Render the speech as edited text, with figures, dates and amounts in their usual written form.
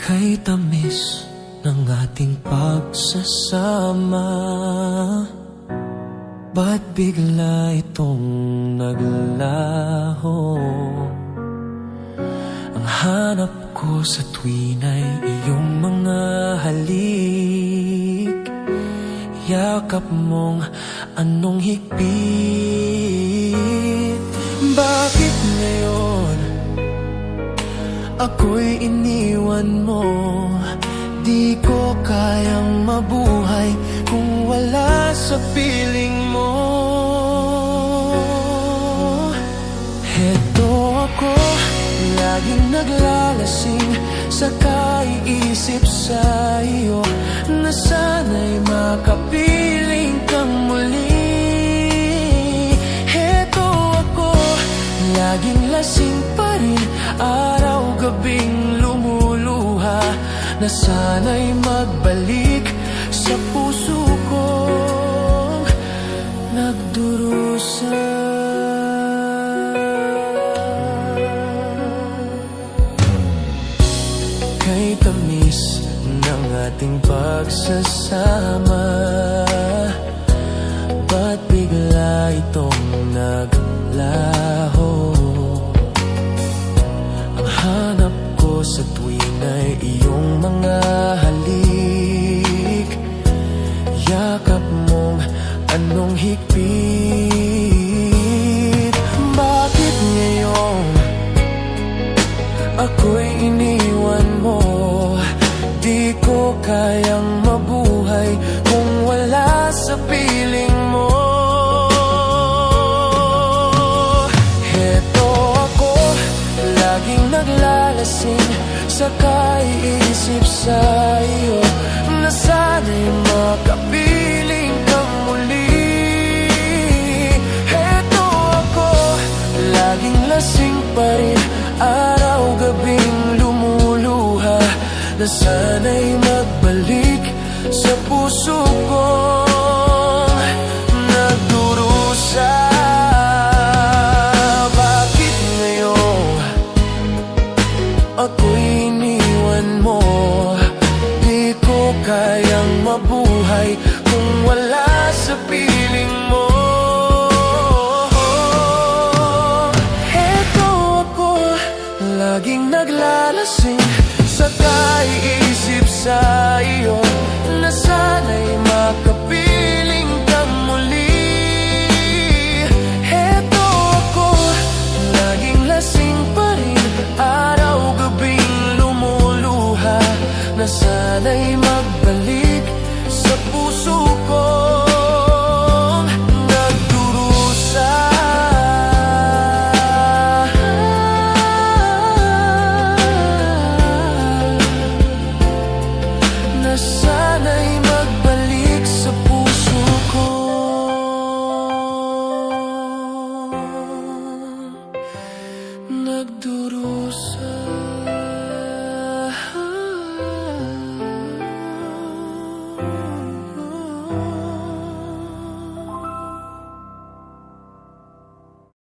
Kay tamis ng ating pagsasama, ba't bigla itong naglaho? Ang hanap ko sa tuwin ay iyong mga halik, yakap mong anong higpit. Bakit ngayon ako'y iniwan mo? Di ko kayang mabuhay kung wala sa piling mo. Heto ako, laging naglalasing sa kaiisip sa iyo, na sana'y makapiling kang muli. Heto ako, laging lasing pa rin, araw-gabing lumuluha, na sana'y magbalik sa puso kong nagdurusa. Kay tamis ng ating pagsasama, ba't bigla itong naglaho? Ang hanap ko sa tuwin ay iyong mga halik, yakap mong anong higpit. Bakit ngayon ako'y iniwan mo? Di ko kayang mabuhay kung wala sa piling mo. Heto ako, laging naglalasing sa kaiisip sa iyo, na sana'y makapiling kang muli. Heto ako, laging lasing pa rin, araw-gabing lumuluha, na sana'y magbalik sa puso kong nagdurusa. Bakit ngayon ako'y iniwan mo? Di ko kayang mabuhay kung wala sa piling mo. Heto ako, laging naglalasing sa kaiisip sa iyo,